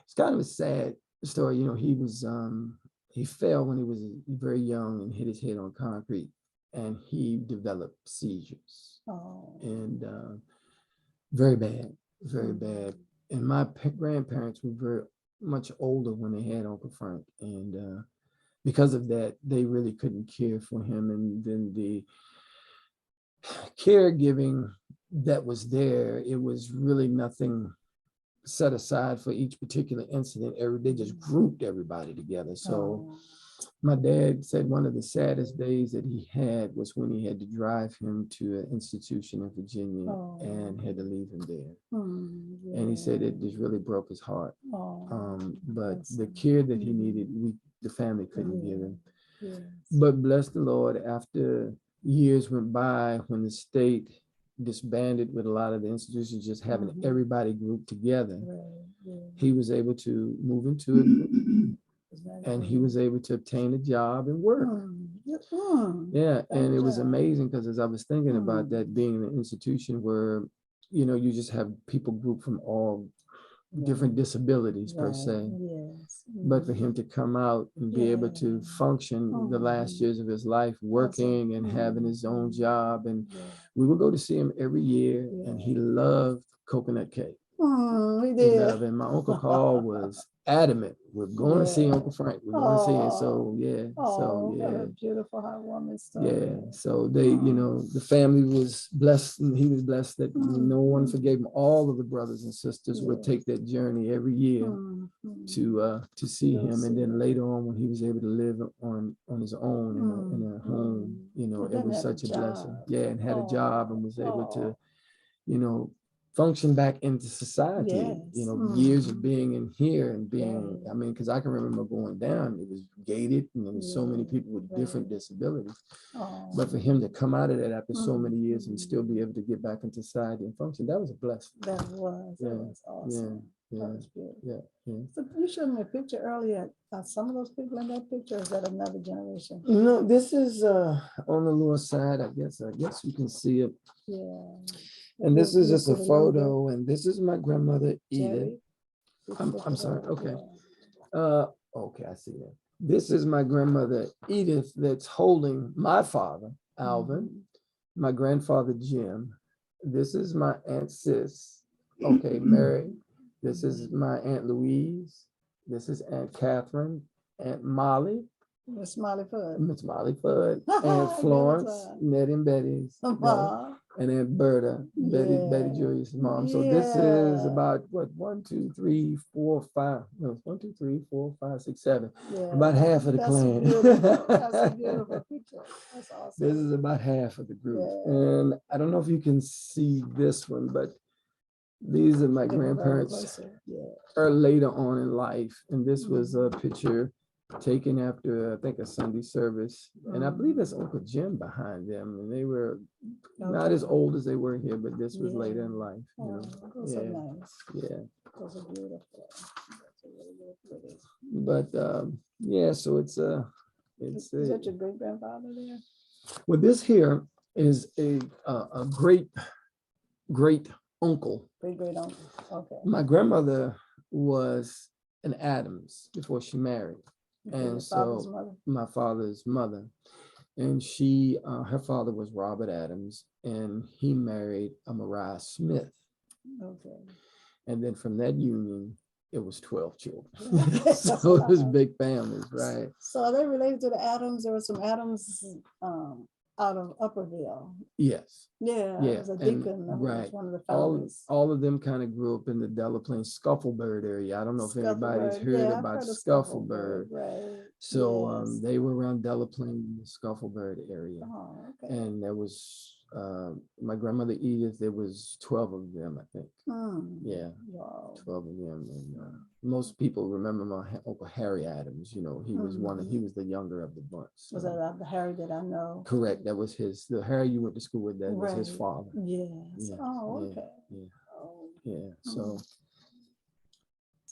it's kind of a sad story. He was, he fell when he was very young and hit his head on concrete, and he developed seizures. And very bad. And my grandparents were very much older when they had Uncle Frank. And because of that, they really couldn't care for him. And then the caregiving that was there, it was really nothing set aside for each particular incident. They just grouped everybody together. So my dad said one of the saddest days that he had was when he had to drive him to an institution in Virginia and had to leave him there. And he said it just really broke his heart. But the care that he needed, the family couldn't give him. But bless the Lord, after years went by when the state disbanded with a lot of the institutions, just having everybody grouped together, he was able to move into it, and he was able to obtain a job and work. Yeah, and it was amazing because as I was thinking about that being an institution where, you know, you just have people grouped from all different disabilities per se. But for him to come out and be able to function the last years of his life working and having his own job, and we would go to see him every year, and he loved coconut cake. He did. And my Uncle Paul was adamant, we're going to see Uncle Frank, we're going to see it. So what a beautiful heartwarming story. yeah, so they, you know, the family was blessed, and he was blessed that no one forgave him. All of the brothers and sisters would take that journey every year to see him, and then later on when he was able to live on his own in a home, you know, it was such a blessing. Yeah, and had a job and was able to, you know, function back into society. You know, years of being in here and being, I mean, because I can remember going down, it was gated, and there was so many people with different disabilities. But for him to come out of that after so many years and still be able to get back into society and function, that was a blessing. That was awesome. Yeah. That was beautiful. So you showed me a picture earlier. Are some of those people in that picture, or is that another generation? No, this is on the lower side. I guess you can see it. And this is just a photo, and this is my grandmother Edith. I'm sorry. Okay. Okay, I see that. This is my grandmother Edith that's holding my father, Alvin, my grandfather Jim. This is my Aunt Sis. Okay, Mary. This is my Aunt Louise. This is Aunt Catherine, Aunt Molly. Miss Molly Fudd. Miss Molly Fudd. Aunt Florence, Ned and Betty's. And Aunt Berta, Betty Julius' mom. So this is about what, 1, 2, 3, 4, 5. No, 1, 2, 3, 4, 5, 6, 7. About half of the clan. That's a beautiful picture. That's awesome. This is about half of the group. And I don't know if you can see this one, but these are my grandparents or later on in life. And this was a picture taken after, I think, a Sunday service. And I believe that's Uncle Jim behind them. And they were not as old as they were here, but this was later in life. You know? Those are nice. Those are beautiful. That's really pretty. But so it's Is that your great grandfather there? Well, this here is a great uncle. Great uncle. Okay. My grandmother was an Adams before she married. And so my father's mother, and she, her father was Robert Adams, and he married a Mariah Smith. Okay. And then from that union, it was 12 children. So it was big families, right? So are they related to the Adams? There were some Adams out of Upperville. Yes. Yeah. It was a deacon. Right. One of the founders. All of them kind of grew up in the Delaplane Scufflebird area. I don't know if anybody's heard about Scufflebird. Right. So they were around Delaplane, the Scufflebird area. Oh, okay. And there was my grandmother Edith, there was 12 of them, I think. Wow. 12 of them. And most people remember my Uncle Harry Adams. You know, he was he was the younger of the bunch. So. Was that the Harry that I know? Correct. That was the Harry you went to school with, that was his father. Yes. Oh, okay. So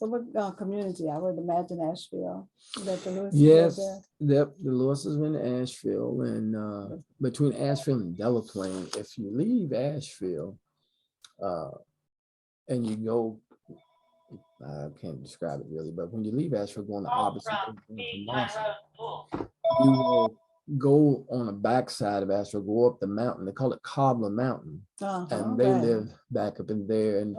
what community? I would imagine Asheville. That the Lewises the Lewises were in Asheville, and between Asheville and Delaplane, if you leave Asheville and you go, I can't describe it really, but when you leave Asheville going the opposite, you will go on the backside of Asheville, go up the mountain. They call it Cobbler Mountain. And they live back up in there. And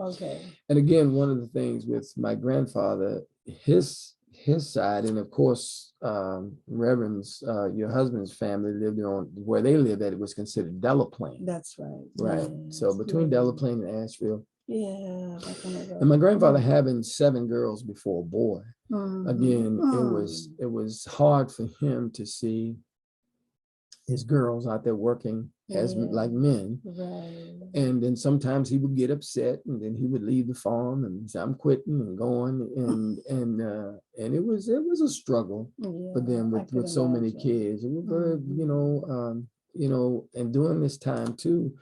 and again, one of the things with my grandfather, his side, and of course, Reverend's, your husband's family lived on where they lived at, it was considered Delaplane. That's right. Right. So between Delaplane and Asheville. Yeah. And my grandfather having 7 girls before a boy. Again, it was hard for him to see his girls out there working as like men. Right. And then sometimes he would get upset, and then he would leave the farm and say, I'm quitting and going. And it was a struggle for them with so many kids. It was very, and during this time too,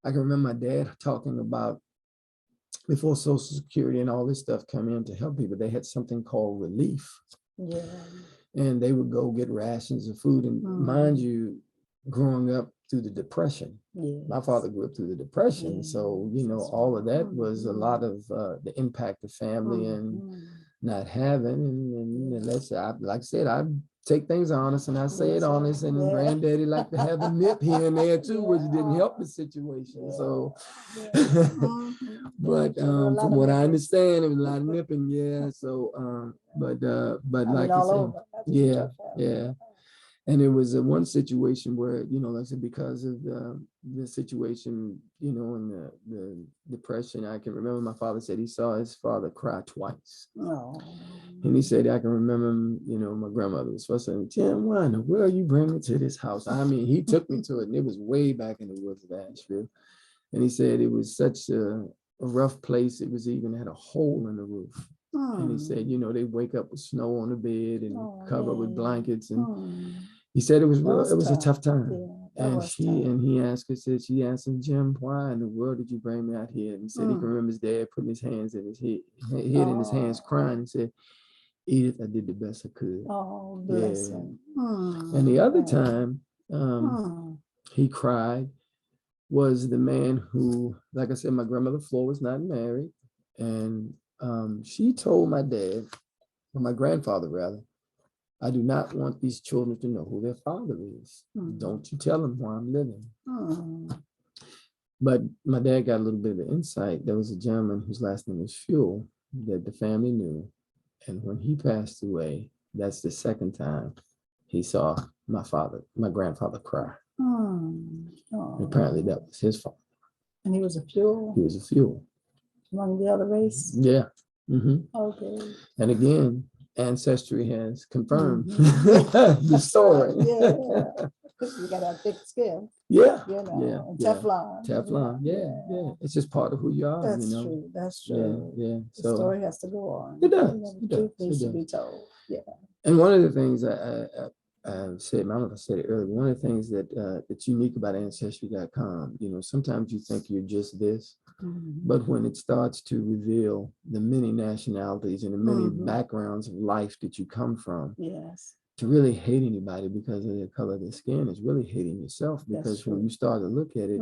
I can remember my dad talking about before Social Security and all this stuff come in to help people, they had something called relief. Yeah. And they would go get rations of food. And mind you, growing up through the Depression, my father grew up through the Depression. So, all of that was a lot of the impact of family and not having. And let's say, like I said, I take things honest and I say it honest. And then granddaddy liked to have a nip here and there too, which didn't help the situation. So, but from what I understand, it was a lot of nipping. Yeah. So, but like I said, yeah. And it was one situation where, like I said, because of the situation, and the Depression, I can remember my father said he saw his father cry twice. Oh. And he said, I can remember him, my grandmother was fussing, Tim, why in the world you bring me to this house? I mean, he took me to it, and it was way back in the woods of Asheville. And he said it was such a rough place. It was even had a hole in the roof. And he said, they wake up with snow on the bed and cover with blankets. And he said it was a tough time. And he asked her, she asked him, Jim, why in the world did you bring me out here? And he said he can remember his dad putting his hands in his head in his hands, crying, and said, Edith, I did the best I could. Oh, bless him. And the other time he cried was the man who, like I said, my grandmother Flo was not married. And she told my dad, or my grandfather rather, I do not want these children to know who their father is. Don't you tell them why I'm living. But my dad got a little bit of insight. There was a gentleman whose last name was Fuel that the family knew. And when he passed away, that's the second time he saw my grandfather cry. Apparently that was his fault. And he was a Fuel? He was a Fuel. Among the other race? Yeah. Okay. And again, ancestry has confirmed the story. You gotta have thick skin. And Teflon. Teflon. Yeah. It's just part of who you are. That's true. Yeah. The story has to go on. It does. The truth needs to be told. Yeah. And one of the things I said, I don't know if I said it earlier, one of the things that's unique about Ancestry.com, sometimes you think you're just this, but when it starts to reveal the many nationalities and the many backgrounds of life that you come from, to really hate anybody because of the color of their skin is really hating yourself, because when you start to look at it,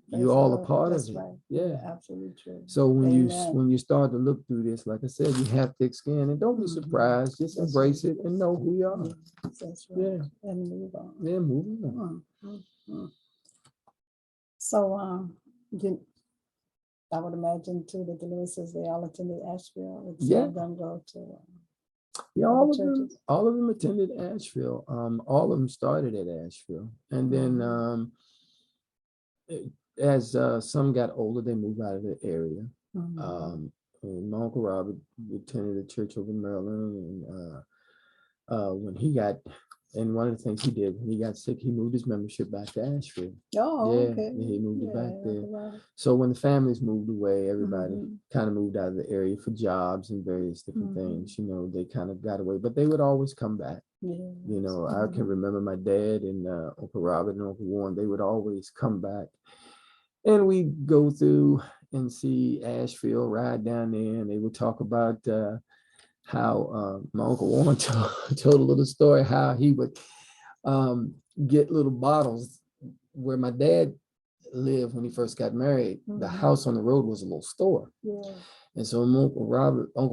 you're all a part of it. Right. Yeah, absolutely true. So when you start to look through this, like I said, you have thick skin, and don't be surprised. Just embrace it and know who you are. That's right. Yeah, and move on. Yeah, moving on. So, I would imagine too that the Lewises, they all attended Asheville. Some of them go to. All of them attended Asheville. All of them started at Asheville, and then as some got older, they moved out of the area. And my Uncle Robert attended a church over in Maryland, and when he got, and one of the things he did when he got sick, he moved his membership back to Asheville. Okay. He moved it back there. Right. So when the families moved away, everybody kind of moved out of the area for jobs and various different things. They kind of got away, but they would always come back. I can remember my dad and Uncle Robert and Uncle Warren, they would always come back. And we go through and see Asheville, ride down there, and they would talk about how my Uncle Warren told a little story how he would get little bottles where my dad lived when he first got married. The house on the road was a little store. And so Uncle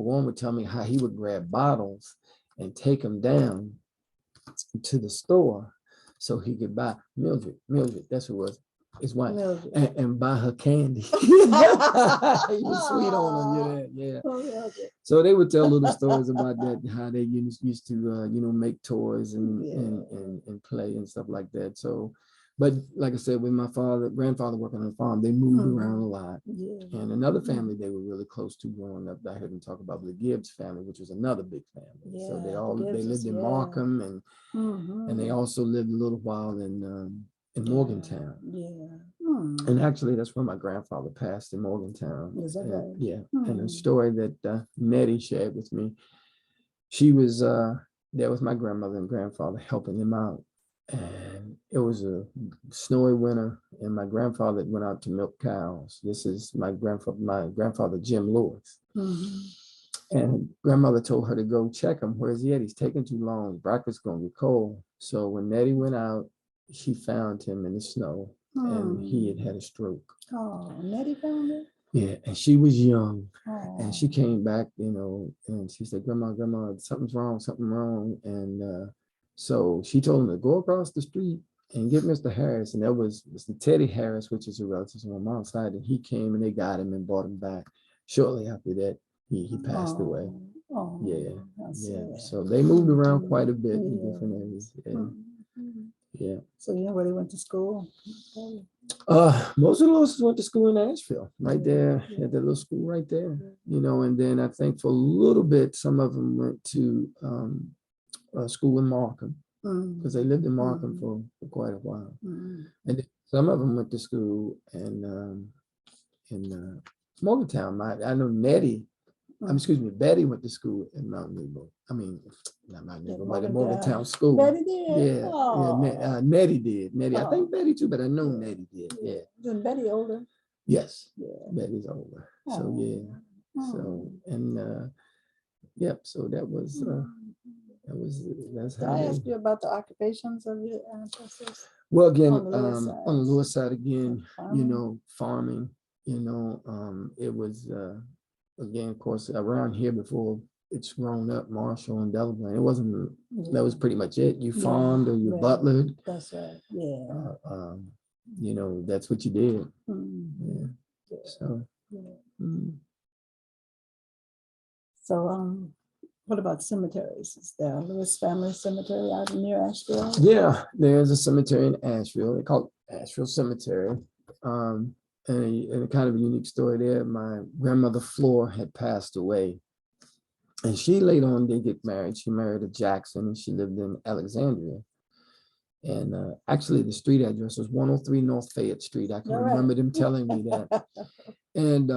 Warren would tell me how he would grab bottles and take them down to the store so he could buy Mildred, that's who it was, his wife, and buy her candy. He was sweet on her, yeah. So they would tell little stories about that, how they used to make toys and play and stuff like that. So, but like I said, with my grandfather working on the farm, they moved around a lot. And another family they were really close to growing up, I heard them talk about the Gibbs family, which was another big family. So they lived in Markham, and they also lived a little while in Morgantown. And actually that's where my grandfather passed, in Morgantown. Is that right? And a story that Nettie shared with me, she was there with my grandmother and grandfather helping them out, and it was a snowy winter, and my grandfather went out to milk cows. This is my grandfather, Jim Lewis. And grandmother told her to go check him. Where's he at? He's taking too long. Breakfast's gonna get cold. So when Nettie went out, she found him in the snow, and he had a stroke. Oh, Nettie found it? Yeah, and she was young, Oh. and she came back, and she said, Grandma, something wrong. And so she told him to go across the street and get Mr. Harris. And that was Mr. Teddy Harris, which is a relative on my mom's side. And he came and they got him and brought him back. Shortly after that, he passed away. Oh, Yeah. So they moved around quite a bit in different areas. Yeah. So you know where they went to school? Most of the Lewises went to school in Asheville, right there at the little school right there. And then I think for a little bit, some of them went to school in Markham, because they lived in Markham for quite a while. And then some of them went to school in Morgantown. I know Betty went to school in Mount Nebo. I mean, not Mount Nebo, but at Morgantown School. Betty did? Nettie did. Nettie, I think Betty too, but I know Nettie did. Yeah. Isn't Betty older? Yes. Yeah. Betty's older. So So so that's how. I asked you about the occupations of your ancestors. Well, again, on the Lewis side again, farming. It was again, of course, around here before it's grown up, Marshall and Delaware. It wasn't. That was pretty much it. You farmed or you butlered. That's right. Yeah. That's what you did. Yeah. So. So, what about cemeteries? Is there a Lewis family cemetery out near Asheville? Yeah, there's a cemetery in Asheville. They call it Asheville Cemetery. And a kind of a unique story there. My grandmother Flora had passed away, and she later on did get married. She married a Jackson, and she lived in Alexandria. And actually, the street address was 103 North Fayette Street. I can remember them telling me that. And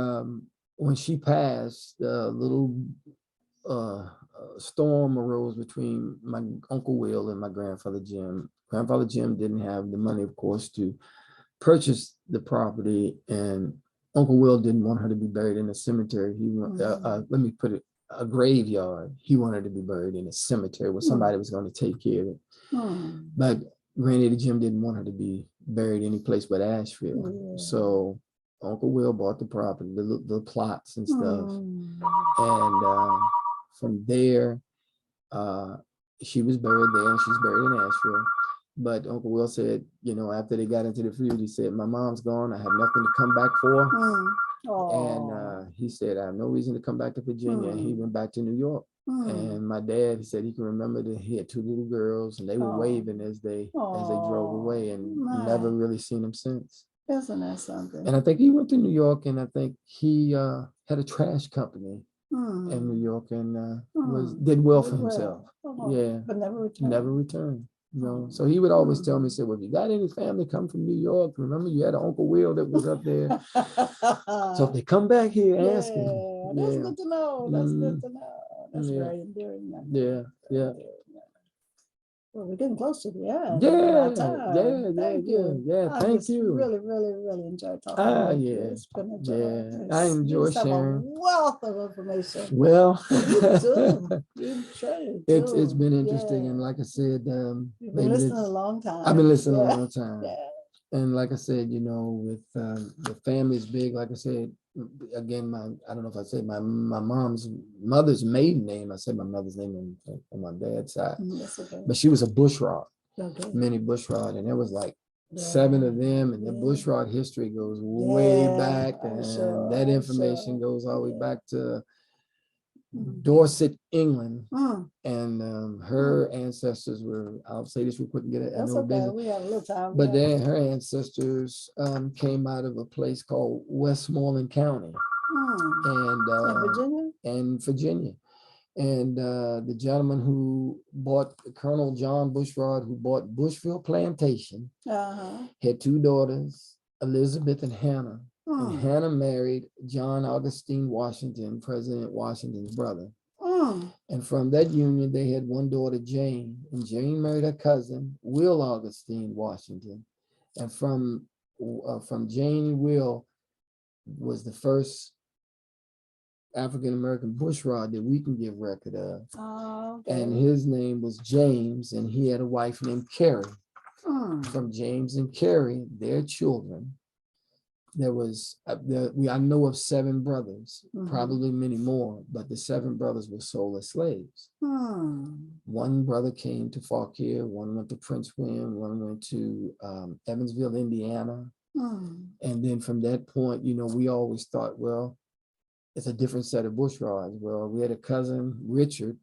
when she passed, a little storm arose between my Uncle Will and my grandfather Jim. Grandfather Jim didn't have the money, of course, to purchase the property, and Uncle Will didn't want her to be buried in a cemetery. He let me put it, a graveyard. He wanted to be buried in a cemetery where somebody was going to take care of it. But Granddaddy Jim didn't want her to be buried any place but Asheville. So Uncle Will bought the property, the plots and stuff. And from there, she was buried there, and she's buried in Asheville. But Uncle Will said, after they got into the feud, he said, my mom's gone. I have nothing to come back for. And he said, I have no reason to come back to Virginia. And he went back to New York. And my dad, he said he can remember that he had two little girls, and they were waving as they drove away, and never really seen them since. Isn't that something? And I think he went to New York, and I think he had a trash company in New York, and did well for himself. But never returned. So he would always tell me, say, well, if you got any family come from New York, remember you had an Uncle Will that was up there. So if they come back here, ask him. That's good to know. That's good to know. That's very endearing. Yeah. Well, we're getting close to the end. Thank you. Really, really, really enjoyed talking. It's been a joy. I enjoy sharing. A wealth of information. Well, it's been interesting, and like I said, you've been listening a long time. I've been listening a long time. And like I said, with the family's big. Like I said, again, I don't know if I said my mother's maiden name. I said my mother's name on my dad's side, but she was a bushrod, Minnie Bushrod, and there was like 7 of them, and the bushrod history goes way back, and that information goes all the way back to Dorset, England, and her ancestors were, I'll say this real quick and get it. That's okay. We have a little time. But then her ancestors came out of a place called Westmoreland County, and Virginia. And the gentleman who bought, Colonel John Bushrod, who bought Bushville Plantation, had 2 daughters, Elizabeth and Hannah. And Hannah married John Augustine Washington, President Washington's brother. And from that union, they had one daughter, Jane, and Jane married her cousin, Will Augustine Washington. And from Jane and Will was the first African-American bushrod that we can give record of. Oh, okay. And his name was James, and he had a wife named Carrie. From James and Carrie, their children, there was, I know of 7 brothers, probably many more, but the 7 brothers were sold as slaves. One brother came to Fauquier, one went to Prince William, one went to Evansville, Indiana. And then from that point, you know, we always thought, well, it's a different set of bushrods. Well, we had a cousin, Richard,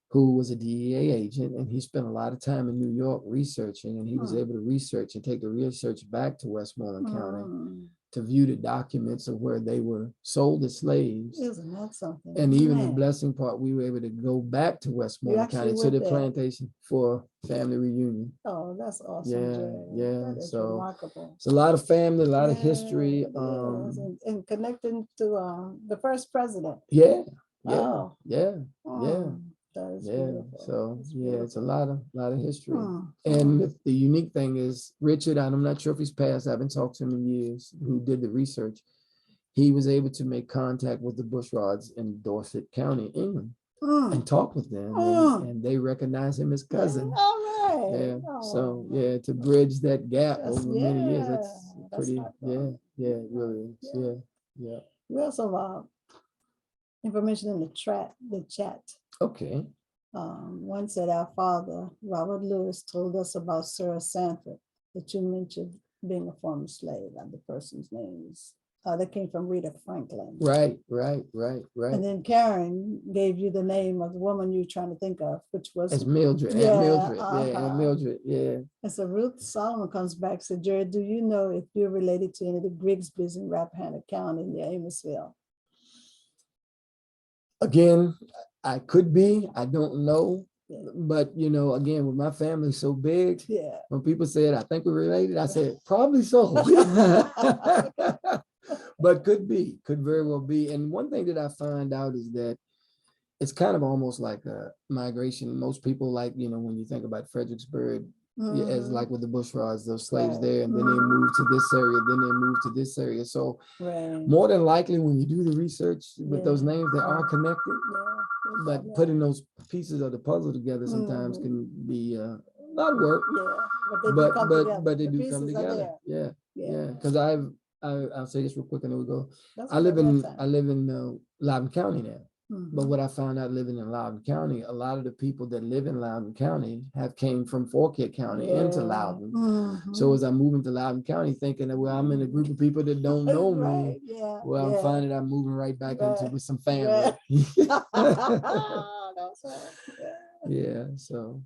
who was a DEA agent, and he spent a lot of time in New York researching, and he was able to research and take the research back to Westmoreland County to view the documents of where they were sold as slaves. Isn't that something? And even the blessing part, we were able to go back to Westmoreland County to the plantation for family reunion. Oh, that's awesome. Yeah. That is So remarkable. it's a lot of family, a lot of history. And connecting to the first president. Yeah. That is Yeah, beautiful. so That's yeah, beautiful. it's a lot of history. And the unique thing is Richard, I'm not sure if he's passed, I haven't talked to him in years, who did the research. He was able to make contact with the bushrods in Dorset County, England, and talk with them, and they recognize him as cousin. All right. Yeah. So yeah, to bridge that gap over many years, that's pretty. It really is. Yeah. We also have information in the chat. Okay. One said our father, Robert Lewis, told us about Sarah Sanford, that you mentioned being a former slave, and the person's name is, that came from Rita Franklin. Right. And then Karen gave you the name of the woman you're trying to think of, which was It's Mildred. Aunt Mildred. Yeah. And so Ruth Solomon comes back and said, Jared, do you know if you're related to any of the Grigsbys in Rappahannock County near Amosville? Again, I could be, I don't know. But you know, again, with my family so big, when people said, I think we're related, I said, probably so. But could very well be. And one thing that I find out is that it's kind of almost like a migration. Most people, like, you know, when you think about Fredericksburg, as like with the bushrods, those slaves there, and then they move to this area, then they move to this area. So more than likely, when you do the research with those names, they are connected. But putting those pieces of the puzzle together sometimes can be a lot of work. But they do come together. Yeah. Because I'll say this real quick and then we go. I live in Loudoun County now. But what I found out living in Loudoun County, a lot of the people that live in Loudoun County have came from Fauquier County into Loudoun. So as I move into Loudoun County, thinking that, well, I'm in a group of people that don't know me. I'm finding I'm moving right back into with some family. Yeah. So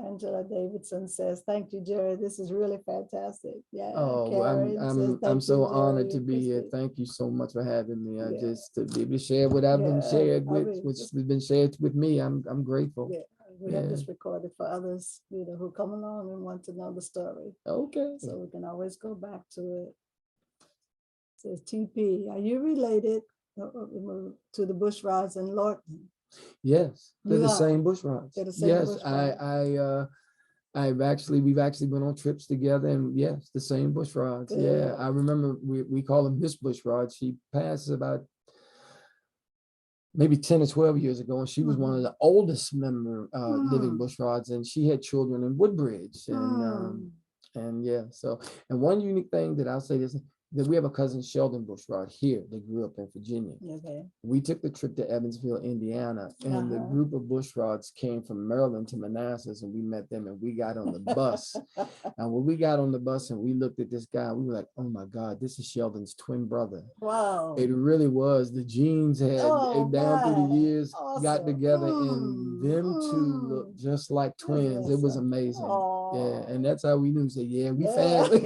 Angela Davidson says, thank you, Jerry. This is really fantastic. I'm so honored to be here. Thank you so much for having me. Just to be able to share what I've been shared with, which has been shared with me. I'm grateful. We have this recorded for others, who come along and want to know the story. Okay. So we can always go back to it. It says TP, are you related to the bushrods in Lorton? Yes, they're the same bushrods. Yes, we've actually been on trips together, and yes, the same bushrods. Yeah, I remember we call them Miss Bushrod. She passed about maybe 10 or 12 years ago, and she was one of the oldest living bushrods, and she had children in Woodbridge, and yeah. So, and one unique thing that I'll say is that we have a cousin, Sheldon Bushrod, here that grew up in Virginia. We took the trip to Evansville, Indiana, and the group of bushrods came from Maryland to Manassas, and we met them, and we got on the bus. And when we got on the bus and we looked at this guy, we were like, oh my God, this is Sheldon's twin brother. Wow. It really was. The genes had down through the years, got together, and them two looked just like twins. It was amazing. Yeah, and that's how we knew. So we family.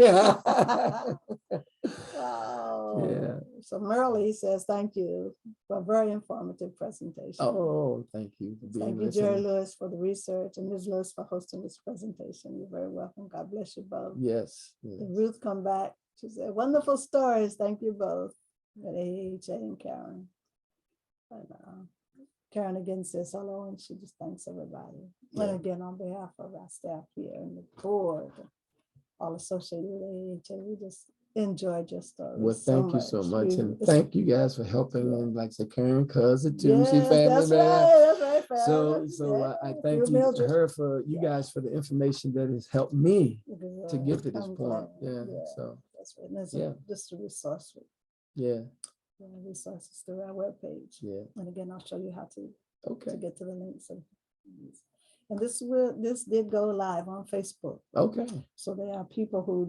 Wow. Yeah. So Merle says, thank you for a very informative presentation. Oh, thank you. Thank you, Jerry Lewis, for the research, and Ms. Lewis for hosting this presentation. You're very welcome. God bless you both. Yes. Ruth come back. She said, wonderful stories. Thank you both. At AAHA and Karen. Karen again says hello, and she just thanks everybody. Yeah. And again, on behalf of our staff here and the board, all associated with AAHA, we just enjoyed your story. Well, thank you so much. And It's- thank you guys for helping. And like I said, Karen, cousin too. Yes, She family that's man. right. That's right. So family. I Yeah, thank you you Mildred. her for you Yeah. guys for the information that has helped me to get to this I'm point. glad. Yeah. So That's right. And there's Yeah. just a resource, yeah. resources through our webpage. Yeah. And again, I'll show you how to Okay. get to the links. And this did go live on Facebook. Okay. So there are people who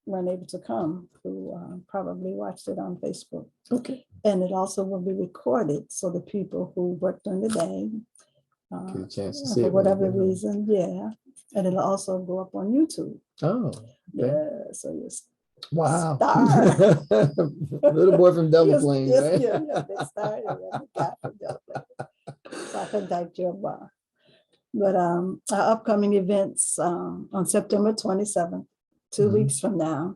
weren't able to come who probably watched it on Facebook. Okay. And it also will be recorded. So the people who worked during the day, Get a chance to see for it when you whatever get home. reason, yeah. And it'll also go up on YouTube. Oh. Okay. Yeah. So Wow. Star. Little boy from Double Yes, Plains, yes, right? yeah, they started. Yeah, the guy from Delaware. So I can thank you about. But our upcoming events on September 27th, 2 Mhm. weeks from now,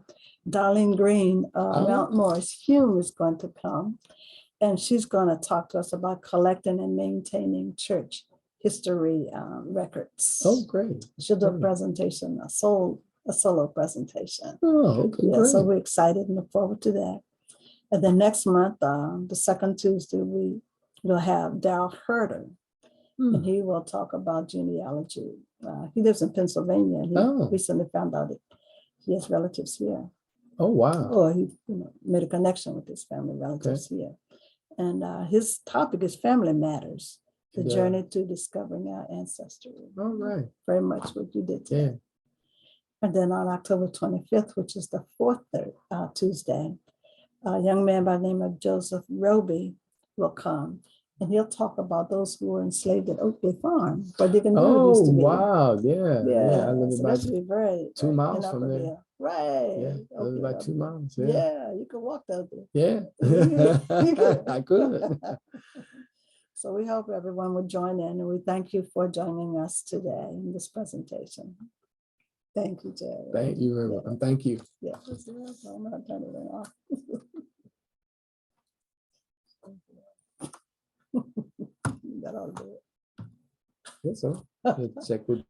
Darlene Green, Mount Morris Hume is going to come, and she's going to talk to us about collecting and maintaining church history records. Oh, great. She'll do a great. presentation, a solo presentation. Oh, okay. Yeah, Great. so we're excited and look forward to that. And then next month, the second Tuesday, we'll have Daryl Herder, and he will talk about genealogy. He lives in Pennsylvania. He recently found out that he has relatives here. Oh, wow. Or he made a connection with his family relatives here. And his topic is family matters, the journey to discovering our ancestry. All right. Very much what you did today. Yeah. And then on October 25th, which is the fourth Tuesday, a young man by the name of Joseph Roby will come, and he'll talk about those who were enslaved at Oakley Farm, where Deacon used to be. Wow. Yeah. Yeah, I live so about that should be very 2 in miles from there. Upperville. Right. Yeah. I live about 2 miles. Yeah. Yeah, you can walk out there. Yeah. I could. So we hope everyone will join in, and we thank you for joining us today in this presentation. Thank you, Jerry. Thank you very much. Thank you. Yeah, I'm not turning it off. That ought to do it. Yes, sir. Check with